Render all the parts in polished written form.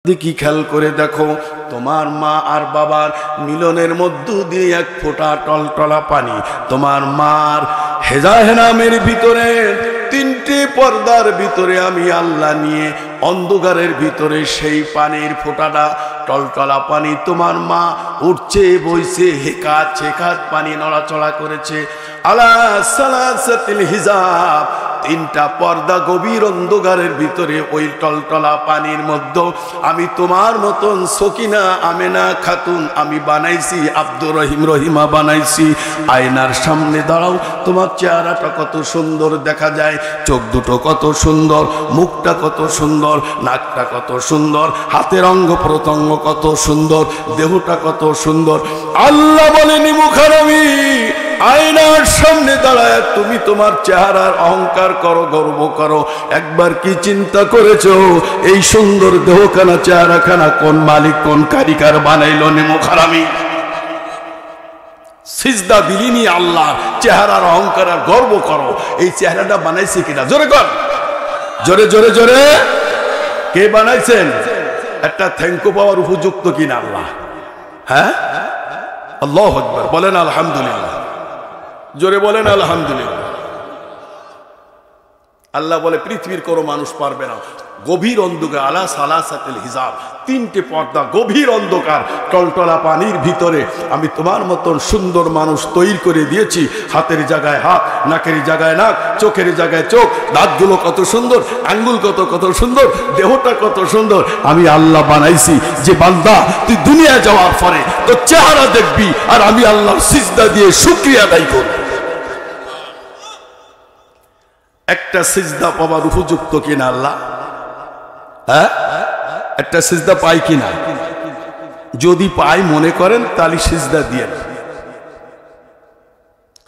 দেখি খেয়াল করে দেখো, তোমার মা আর বাবার মিলনের মধ্য দিয়ে এক ফোঁটা টলটলা পানি, তোমার মার হেজাহেনামের ভিতরে তিনটে পর্দার ভিতরে আমি আল্লাহ নিয়ে অন্ধকারের ভিতরে সেই পানির ফোঁটাটা টলটলা পানি, তোমার মা উঠছে বইছে, হেকাত ছেকাত পানি নড়াচড়া করেছে। আলা সালাসাতিল হিজাব, তিনটা পর্দা গভীর অন্ধকারের ভিতরে ওই টলটলা পানির মধ্যে আমি তোমার মতন সকিনা আমেনা খাতুন আমি বানাইছি, আব্দুর রহিম রহিমা বানাইছি। আয়নার সামনে দাঁড়াও, তোমার চেহারাটা কত সুন্দর দেখা যায়, চোখ দুটো কত সুন্দর, মুখটা কত সুন্দর, নাকটা কত সুন্দর, হাতের অঙ্গ প্রত্যঙ্গ কত সুন্দর, দেহটা কত সুন্দর। আল্লাহ বলেনি মুখারবি আয়নার সামনে দাঁড়ায় তুমি তোমার চেহারার অহংকার করো, গর্ব করো। একবার কি চিন্তা করেছো এই সুন্দর দেহখানা চেহারাখানা কোন মালিক কোন কারিগর বানাইলো? নিমুখারামি সিজদা দিলিনি আল্লাহ, চেহারার অহংকার আর গর্ব করো। এই চেহারাটা বানাইছে কিনা? জোরে কর, জোরে জোরে জোরে। কে বানাইছেন? একটা থ্যাঙ্ক ইউ পাওয়ার উপযুক্ত কিনা আল্লাহ? হ্যাঁ, আল্লাহু আকবার বলেন, আলহামদুলিল্লাহ জোরে বলেন আলহামদুলিল্লাহ। আল্লাহ বলে পৃথিবীর কোনো মানুষ পারবে না। গভীর অন্ধকার, আলা সালাসাতিল হিজাব, তিনটে পর্দা গভীর অন্ধকার টলটলা পানির ভিতরে আমি তোমার মতন সুন্দর মানুষ তৈরি করে দিয়েছি। হাতের জায়গায় হাত, নাকের জায়গায় নাক, চোখের জায়গায় চোখ, দাঁতগুলো কত সুন্দর, আঙ্গুল কত সুন্দর, দেহটা কত সুন্দর আমি আল্লাহ বানাইছি। যে বান্দা তুই দুনিয়া যাওয়ার পরে তোর চেহারা দেখবি আর আমি আল্লাহর সিজদা দিয়ে শুকরিয়া আদায় করব। একটা সিজদা পাবার উপযুক্ত কিনা আল্লাহ? হ্যাঁ, একটা সিজদা পাই কিনা? যদি পাই মনে করেন তাহলে সিজদা দিয়ে।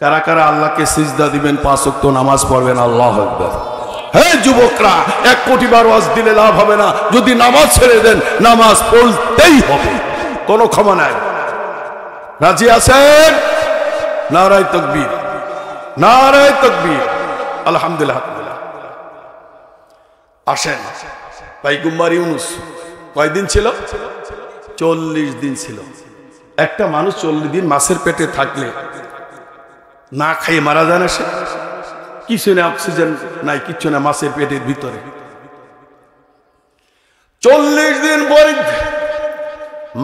কারা কারা আল্লাহকে সিজদা দিবেন? 5 ওয়াক্ত নামাজ পড়বেন। আল্লাহু আকবার। হ্যাঁ যুবকরা, 1 কোটি বার ওয়াজ দিলে লাভ হবে না, যদি নামাজ ছেড়ে দেন নামাজ পড়তেই হবে, কোনো ক্ষমা নাই। রাজি আছেন? নারায়ে তাকবীর, নারায়ে তাকবীর, আলহামদুলিল্লাহ। আসেন, পয়গম্বর ইউনূস কয়দিন ছিল? 40 দিন ছিল। একটা মানুষ 40 দিন মাছের পেটে থাকলে না খাইয়ে মারা যায় না? সে কিছু না, অক্সিজেন নাই, কিচ্ছু না, মাছের পেটের ভিতরে 40 দিন পরে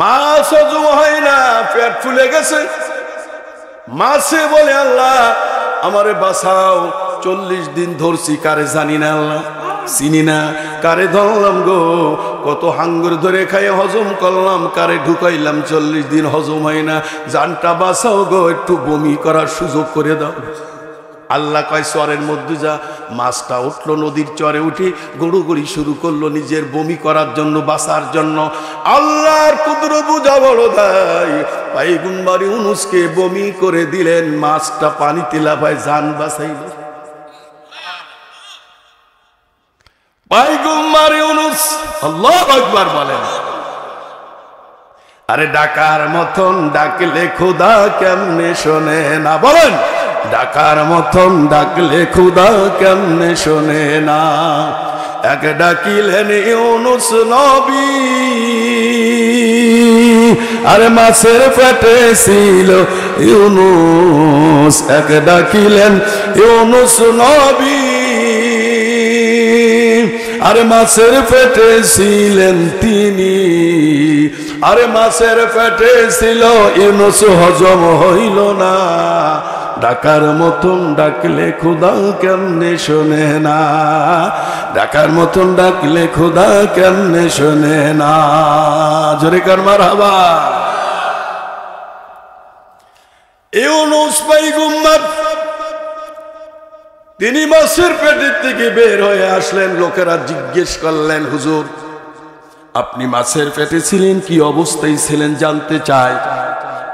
মাছ হজম হয় না, পেট ফুলে গেছে। মাছে বলে আল্লাহ আমারে বাঁচাও, 40 দিন ধরছি, কারে জানি না আল্লাহ, চিনি না, কারে ধরলাম গো, কত হাঙ্গুর ধরে খাইয়ে হজম করলাম, কারে ঢুকাইলাম, 40 দিন হজম হয় না, জানটা বাঁচাও গো, একটু বমি করার সুযোগ করে দাও। আল্লাহ কয় চরের মধ্যে যা। মাছটা উঠলো, নদীর চরে উঠে গড়ুগড়ি শুরু করলো নিজের বমি করার জন্য, বাঁচার জন্য। আল্লাহর কুদরত বুঝা বড় দায়, পয়গম্বর ইউনূসকে বমি করে দিলেন, মাছটা পানিতে লাফায় জান বাঁচাইল। পয়গম্বর ইউনূস আল্লাহু আকবার বলেন। আরে ডাকার মতন ডাকলে খোদা কেমনে শোনে না? বলেন, ডাকার মতন ডাকলে খোদা কেমনে শোনে না? এক ডাকিলেন ইউনূস নবী, আরে মাছের পেটে ছিল ইউনূস, এক ডাকিলেন ইউনূস নবী, আরে মাছের পেটে ছিলেন তিনি, আরে মাছের পেটে ছিল ইউনূস, হজম হইল না। ডাকার মতন ডাকলে খোদা কেমনে শোনে না? ডাকার মতন ডাকলে খোদা কেমনে শোনে না? জোরে কার মারহাবা। ইউনূস পয়গম্বর তিনি মাছের পেটের থেকে বের হয়ে আসলেন। লোকেরা জিজ্ঞেস করলেন, হুজুর আপনি মাছের পেটে ছিলেন, কি অবস্থায় ছিলেন জানতে চাই।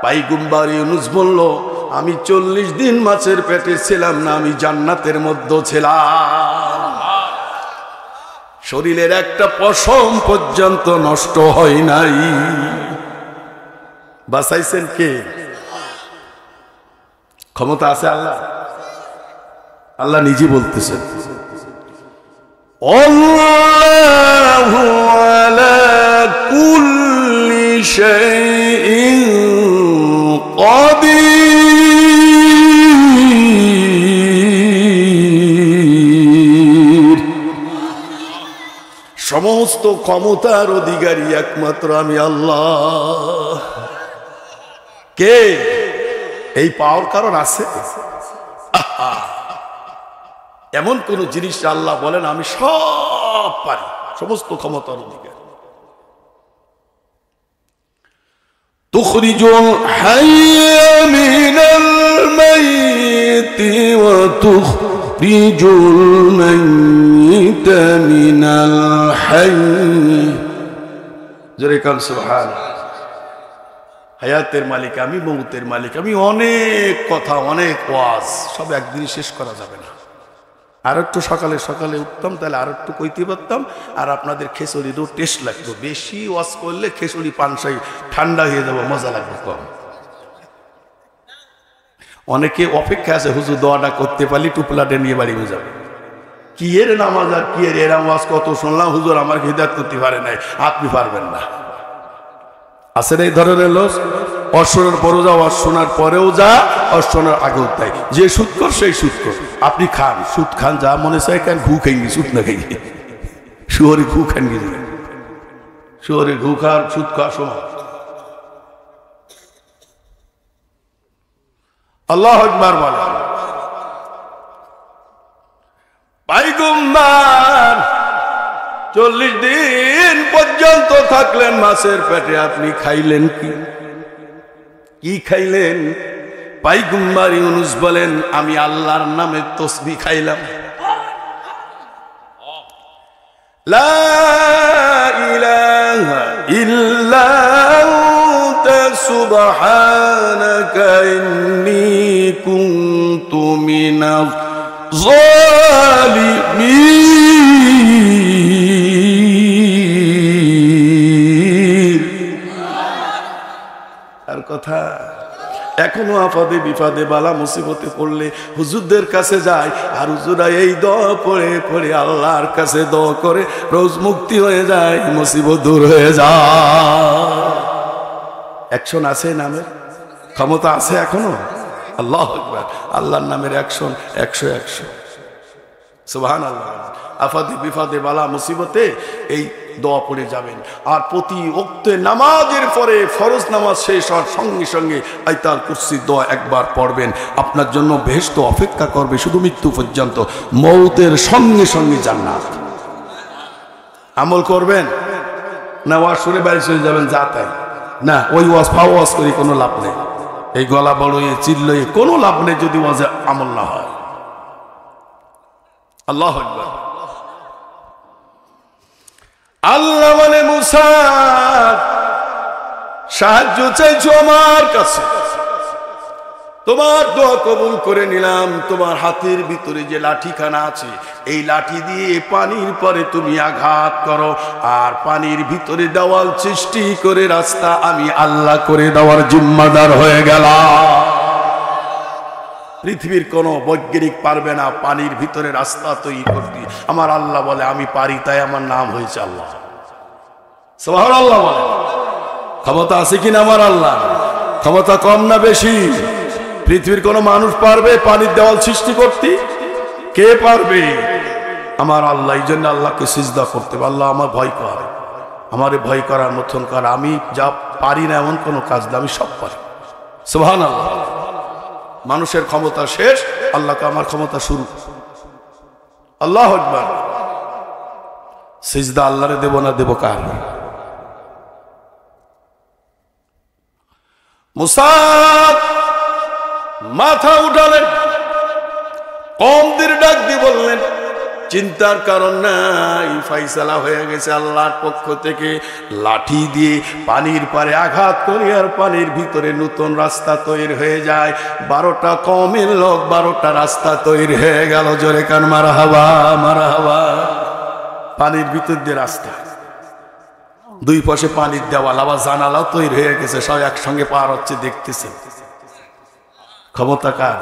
পয়গম্বর ইউনূস বলল, আমি 40 দিন মাছের পেটে ছিলাম না, আমি জান্নাতের মধ্যে ছিলাম। শরীরের একটা পশম পর্যন্ত নষ্ট হয় নাই। বাঁচাইছেন কে? ক্ষমতা আছে আল্লাহ। আল্লাহ নিজে বলতেছেন, আল্লাহু আলা কুল্লি শাইইন কাদির। সমস্ত ক্ষমতার অধিকারী একমাত্র আমি আল্লাহ। কে এই পাওয়ার কারণ আছে? এমন কোন জিনিস আল্লাহ বলেন আমি সব পারি, সমস্ত ক্ষমতার অধিকারী। তুখরিজুল হাইয়া মিনাল মাইয়িতি ওয়া তুখরিজুল মাইয়িতা মিনাল হাইয়্যি। জোরে কান সুবহানাল্লাহ। হায়াতের মালিক আমি, মৌতের মালিক আমি। অনেক কথা, অনেক ওয়াজ, সব একদিনই শেষ করা যাবে না। আর একটু সকালে সকালে উঠতাম তাহলে আর একটু কইতে পারতাম, আর আপনাদের খেচুড়িরও টেস্ট লাগতো। বেশি ওয়াজ করলে খেচুড়ি পানসাই ঠান্ডা হয়ে যাবো, মজা লাগবে কম। অনেকে অপেক্ষা আছে হুজুর দোয়াটা করতে পারলি টুপলাটে নিয়ে বাড়ি হয়ে যাবে। কি এর নামাজ আর কি এর এরাম ওয়াজ কত শুনলাম, হুজুর আমার হিদায়াত করতে পারে নাই, আপনি পারবেন না। আছে না এই ধরনের লোক? অশোনার পরেও যা, অশোনার পরেও যা, অশোনার আগেও তাই। যে সুদ কর সেই সুদ কর। আপনি খান, সুদ খান, যা মনে চায় খান, ঘু খাই গি, সুদ না খাই গিয়ে শুয়োরে ঘু খান গিয়ে, শুয়োরে ঘু খার সুদ খাওয়া সমান। আল্লাহু আকবার বলে। পাইগম্বর 40 দিন পর্যন্ত থাকলেন মাছের পেটে। আপনি খাইলেন কি? কি খাইলেন? পাইগম্বর ইউনুস বলেন আমি আল্লাহর নামে তসবিহ খাইলাম। লা ইলাহা ইল্লা আনতা সুবহানাকা ইন্নী কুনতু মিনাজ জালিমিন। আর কথা এখনো আপাদে বিপাদে বালা মুসিবতে পড়লে হুজুরদের কাছে যায়, আর হুজুরা এই দোয়া পড়ে পড়ে আল্লাহর কাছে দোয়া করে, রোজ মুক্তি হয়ে যায়, মুসিবত দূর হয়ে যায়। অ্যাকশন আছে, নামের ক্ষমতা আছে এখনো। আল্লাহু আকবার। আল্লাহর নামের অ্যাকশন 100 সুবহানাল্লাহ। আফাদে বিফাদে বালা মুসিবতে এই দোয়া পড়ে যাবেন। আর প্রতি ওক্তে নামাজের পরে, ফরজ নামাজ শেষ হওয়ার সঙ্গে সঙ্গে আয়াতুল কুরসি দোয়া একবার পড়বেন। আপনার জন্য বেহেশত অপেক্ষা করবে শুধু মৃত্যু পর্যন্ত। মৌতের সঙ্গে সঙ্গে জান্নাত। আমল করবেন না ওয়াজ শুনে বাড়ি চলে যাবেন যা তাই? না, ওই ওয়াজ ফাওয়াজ করি কোনো লাভ নেই। এই গলা বড়য়ে চিল্লয়ে কোনো লাভ নেই যদি ওয়াজে আমল না হয়। আল্লাহু আকবার। আল্লাহ বলে মুসা সাহায্য চাইছো আমার কাছে, তোমার দোয়া কবুল করে নিলাম। তোমার হাতের ভিতরে যে লাঠিখানা আছে, এই লাঠি দিয়ে পানির পরে তুমি আঘাত করো, আর পানির ভিতরে দেওয়াল সৃষ্টি করে রাস্তা আমি আল্লাহ করে দেওয়ার জিম্মাদার হয়ে গেলাম। পৃথিবীর কোন বৈজ্ঞানিক পারবে না পানির ভিতরে রাস্তা তৈরি করতে। আমার আল্লাহ বলে আমি পারি, তাই আমার নাম হয়েছে আল্লাহ। সুবহানাল্লাহ বলে। ক্ষমতা আছে কিনা আমার আল্লাহ? ক্ষমতা কম না বেশি? পৃথিবীর কোন মানুষ পারবে পানির দেওয়াল সৃষ্টি করতে? কে পারবে? আমার আল্লাহ। এই জন্য আল্লাহকে সিজদা করতে হবে। আল্লাহ আমার ভয় কর, আমারে ভয় করার মতন কর। আমি যা পারি না এমন কোন কাজ না, আমি সব পারি। সুবহানাল্লাহ। মানুষের ক্ষমতা শেষ, আল্লাহকে আমার ক্ষমতা শুরু। আল্লাহু আকবার। সিজদা আল্লাহরে দেব না দেব কার? মুসা মাথা উঠালেন, কওমদের ডাক দিয়ে বললেন চিন্তার কারণ নাই, ফাইসালা হয়ে গেছে আল্লাহর পক্ষ থেকে। লাঠি দিয়ে পানির পারে আঘাত করে আর পানির ভিতরে নতুন রাস্তা তৈরি হয়ে যায়। 12টা কওমের লোক 12টা রাস্তা তৈরি হয়ে গেল। জোরে কান মারহাবা, মারহাবা। পানির ভিতর দিয়ে রাস্তা, দুই পাশে পানির দেওয়াল, আবার জানালাও তৈরি হয়ে গেছে, সব একসঙ্গে পার হচ্ছে, দেখতেছে। ক্ষমতা কার?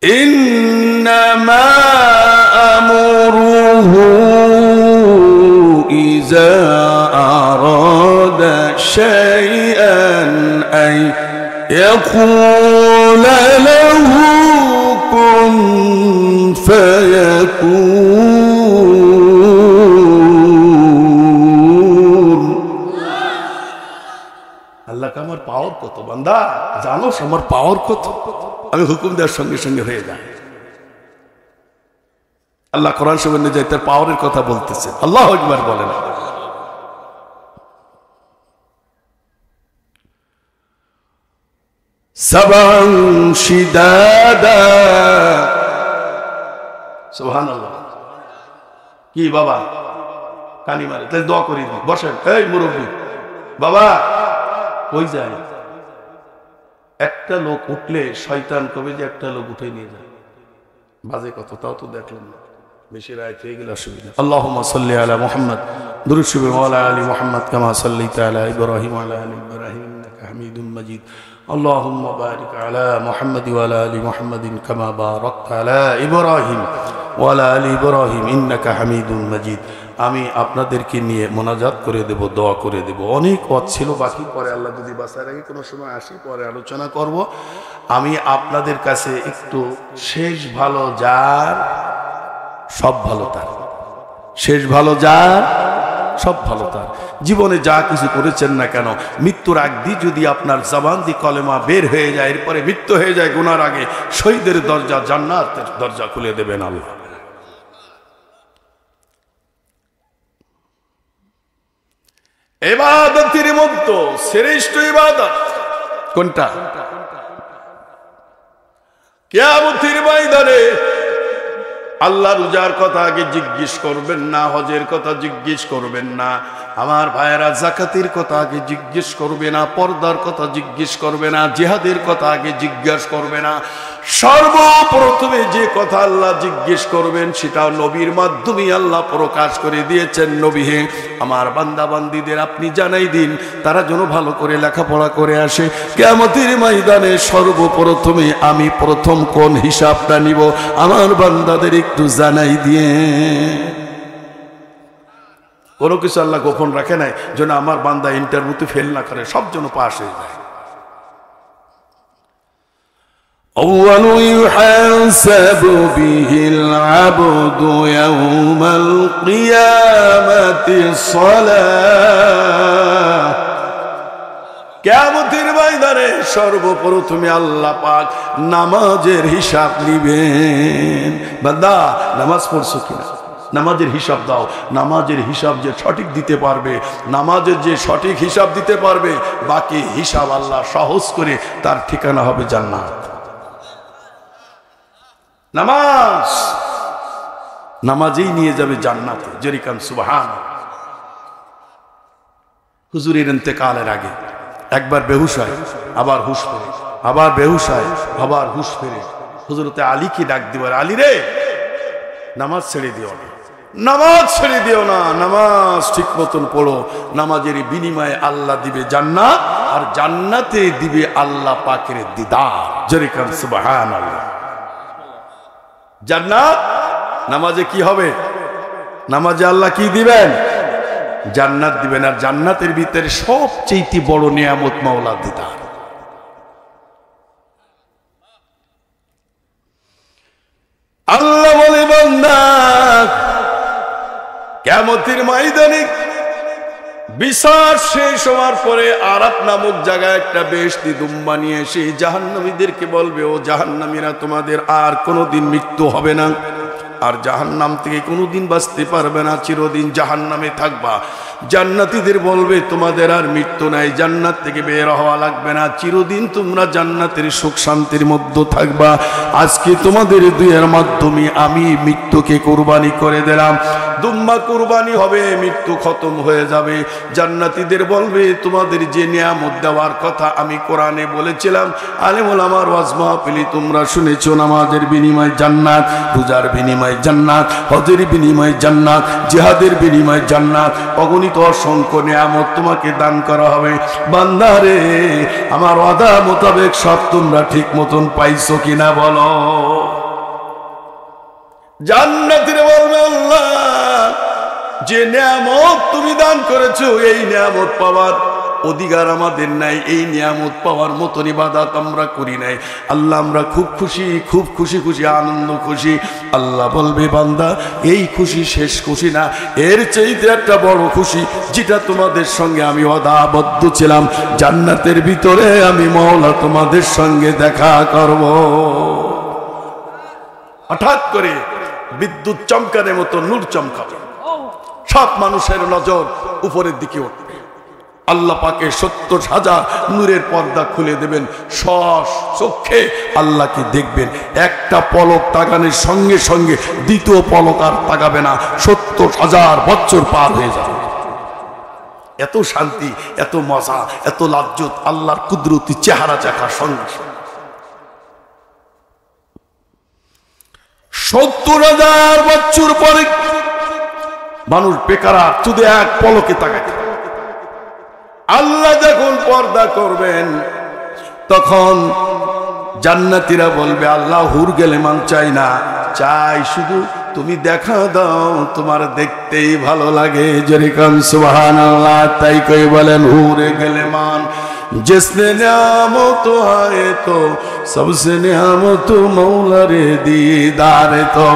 ইন্নামা أمره إذا أراد شيئا أن يقول له كن فيكون আল্লাহ আমার পাওয়ার কত বান্দা জানো আমার পাওয়ার কত আমি হুকুম দেওয়ার সঙ্গে সঙ্গে হয়ে যায় আল্লাহ কোরআন শরীফে যে তার পাওয়ারের কথা বলতেছে আল্লাহু আকবার বলেন সাবান শিদাদা সুবহানাল্লাহ কি বাবা কানি মারে তাই দোয়া করি বসেন এই মুরব্বি বাবা কই যায় একটা লোক উঠলে শয়তান কবে যে একটা লোক উঠে নিয়ে যায় বাজে কত তাও তো দেখলাম না বেশি রাত হয়ে গেলে অসুবিধা আল্লাহুম্মা সাল্লি আলা মুহাম্মদ দুরূদ শরীফ ওয়া আলা আলি মুহাম্মদ কামা সাল্লাইতা আলা ইব্রাহিম ওয়া আলা আলি ইব্রাহিম ইন্নাকা হামিদুম মাজিদ اللهم بارك على محمد وعلى ال محمد كما باركت على ابراهيم وعلى ال ابراهيم انك حميد مجيد আমি আপনাদেরকে নিয়ে মোনাজাত করে দেব দোয়া করে দেব অনেক পথ ছিল বাকি পরে আল্লাহ যদি বাঁচায় রাখে কোনো সময় আসি পরে আলোচনা করব আমি আপনাদের কাছে একটু শেষ ভালো যার সব ভালো তার শেষ ভালো যার সব ভালো তার জীবনে যা কিছু করেছেন না কেন মৃত্যুর আগ দিয়ে যদি আপনার জবান দিয়ে কলেমা বের হয়ে যায় এরপরে মৃত্যু হয়ে যায় গুনার আগে শহীদের দরজা জান্নাতের দরজা খুলে দেবেন আল্লাহ ইবাদতের মধ্যে শ্রেষ্ঠ ইবাদত কোনটা কিয়ামতের ময়দানে আল্লাহ রোজার কথা আগে জিজ্ঞেস করবেন না হজের কথা জিজ্ঞেস করবেন না আমার ভাইয়েরা যাকাতের কথা আগে জিজ্ঞেস করবে না পর্দার কথা জিজ্ঞেস করবে না জিহাদের কথা আগে জিজ্ঞাসা করবে না সর্বপ্রথমে যে কথা আল্লাহ জিজ্ঞেস করবেন সেটা নবীর মাধ্যমে আল্লাহ প্রকাশ করে দিয়েছেন নবী হে আমার বান্দা বান্দীদের আপনি জানাই দিন তারা যেন ভালো করে লেখাপড়া করে আসে কিয়ামতের ময়দানে সর্বপ্রথমে আমি প্রথম কোন হিসাবটা নিব আমার বান্দাদের একটু জানাই দিয়ে কোনো কিছু আল্লাহ গোপন রাখে নাই যেন আমার বান্দা ইন্টারভিউতে ফেল না করে সব যেন পাস হয়ে যায় أول يحاسب به العبد يوم القيامة الصلاة কিয়ামতের ময়দানে সর্বপ্রথমে আল্লাহ পাক নামাজের হিসাব নেবেন বান্দা নামাজ পড়ছো কিনা নামাজের হিসাব দাও নামাজের হিসাব যে সঠিক দিতে পারবে নামাজের যে সঠিক হিসাব দিতে পারবে বাকি হিসাব আল্লাহ সহজ করে তার ঠিকানা হবে জান্নাত নামাজ নামাজেই নিয়ে যাবে জান্নাতে জরিকান সুবহান হুজুরের ইন্তেকালের আগে একবার বেহুশ হয় আবার হুশ ফেরে আবার বেহুশ হয় আবার হুশ ফেরে হুজুরতে আলীকে ডাক দিবার আলী রে নামাজ ছেড়ে দিও না নামাজ ছেড়ে দিও না নামাজ ঠিক মতন পড়ো নামাজের বিনিময়ে আল্লাহ দিবে জান্নাত আর জান্নাতে দিবে আল্লাহ পাকের দিদার জরিকান সুবহানাল্লাহ জান্নাত নামাজে কি হবে নামাজে আল্লাহ কি দিবেন জান্নাত দিবেন আর জান্নাতের ভিতরে সবচেয়ে বড় নিয়ামত মাওলার দিদার আল্লাহ বলে বান্দা কিয়ামতের ময়দানে বিচার শেষ হওয়ার পরে আরাফ নামক জায়গায় একটা বেহেশতি দুম্বা নিয়ে এসে জাহান্নামীদেরকে বলবে ও জাহান্নামীরা তোমাদের আর কোনোদিন মৃত্যু হবে না আর জাহান্নাম থেকে কোনোদিন বাঁচতে পারবে না চিরদিন জাহান্নামে থাকবা জান্নাতীদের বলবে তোমাদের আর মৃত্যু নাই জান্নাত থেকে বের হওয়া লাগবে না চিরদিন তোমরা জান্নাতের সুখ শান্তির মধ্যে থাকবা আজকে তোমাদের দুইয়ের মাধ্যমে আমি মৃত্যুকে কুরবানি করে দিলাম দুম্বা কুরবানি হবে মৃত্যু খতম হয়ে যাবে জান্নাতীদের বলবে তোমাদের যে নিয়ামত দেওয়ার কথা আমি কোরআনে বলেছিলাম আলেম ওলামার ওয়াজ মাহফিলে তোমরা শুনেছো নামাজের বিনিময়ে জান্নাত রোজার বিনিময়ে জান্নাত হজের বিনিময়ে জান্নাত জিহাদের বিনিময়ে জান্নাত অগণিত অসংখ্য নিয়ামত তোমাকে দান করা হবে বান্দারে আমার ওয়াদা মোতাবেক সব তোমরা ঠিক মতন পাইছো কিনা বলো জান্নাতীরা বলবে আল্লাহ যে নিয়ামত তুমি দান করেছো এই নিয়ামত পাওয়ার অধিকার আমাদের নাই, এই নিয়ামত পাওয়ার মতন ইবাদত আমরা করি নাই। আল্লাহ আমরা খুব খুশি, খুব খুশি খুশি আনন্দ খুশি। আল্লাহ বলবে বান্দা এই খুশি শেষ খুশি না, এর চাইতে একটা বড় খুশি যেটা তোমাদের সঙ্গে আমি ওয়াদাবদ্ধ ছিলাম, জান্নাতের ভিতরে আমি মাওলা তোমাদের সঙ্গে দেখা করব। হঠাৎ করে বিদ্যুৎ চমকানোর মতো নূর চমকাবে, সব মানুষের নজর উপরের দিকে উঠবে। আল্লাহ পাকে 70,000 নূরের পর্দা খুলে দেবেন, চক্ষে আল্লাহকে দেখবেন। একটা পলক তাকানোর সঙ্গে সঙ্গে দ্বিতীয় পলক আর তাকাবে না, 70,000 বছর পার হয়ে যাবে। এত শান্তি, এত মজা, এত লাজ্জত আল্লাহর কুদরতি চেহারা দেখার সঙ্গে। 70,000 বছর পরে মানুষ বেকারা শুধু এক পলকে তাকায়। আল্লাহ যখন পর্দা করবেন তখন জান্নাতীরা বলবে আল্লাহ হুর গেলেমান চাই না, চাই শুধু তুমি দেখা দাও, তোমার দেখতেই ভালো লাগে। যেরকম সুবহানাল্লাহ। তাই কই বলেন হুরে গেলেমান जिसने नियामत है तो सबसे नियामत मौला रे दीदार। तो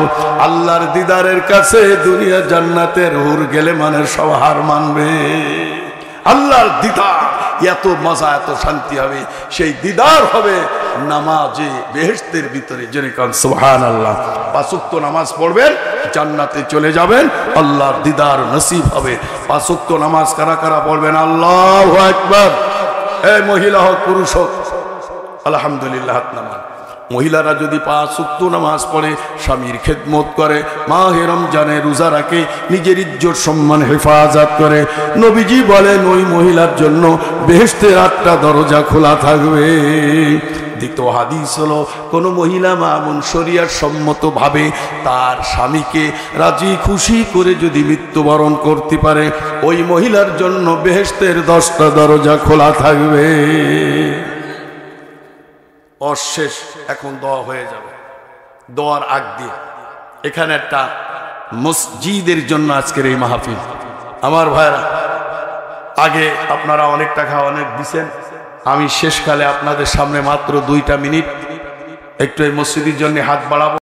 আল্লাহর দিদারের কাছে দুনিয়া জান্নাতের হুর গেলে মানে সব হার মানবে। আল্লাহর দিদার এত মজা, এত শান্তি হবে, সেই দিদার হবে নামাজে বেহেশতের ভিতরে। যেরকম সুবহানাল্লাহ। 5 ওয়াক্ত নামাজ পড়বেন জান্নাতে চলে যাবেন, আল্লাহর দিদার নসিব হবে। 5 ওয়াক্ত নামাজ কারা কারা পড়বেন? আল্লাহু আকবার। এই মহিলা হোক পুরুষ হোক আলহামদুলিল্লাহ হাত নামান। মহিলারা যদি 5 ওয়াক্ত নামাজ পড়ে, স্বামীর খেদমত করে, মাহে রমজানে রোজা রাখে, নিজের ইজ্জত সম্মান হেফাজত করে, নবীজি বলেন ওই মহিলার জন্য বেহেশতের 8টা দরজা খোলা থাকবে। দ্বিতীয় হাদিস হলো কোন মহিলা মামুন শরিয়াত সম্মত ভাবে তার স্বামীকে রাজি খুশি করে যদি মৃত্যুবরণ করতে পারে, ওই মহিলার জন্য বেহেশতের 10টা দরজা খোলা থাকবে। অশেষ এখন দোয়া হয়ে যাবে। দোয়ার আগ দিয়ে এখানে একটা মসজিদের জন্য আজকের এই মাহফিল। আমার ভাইরা, আগে আপনারা অনেক টাকা অনেক দিছেন, আমি শেষকালে আপনাদের সামনে মাত্র 2টা মিনিট একটু এই মসজিদের জন্য হাত বাড়াবো।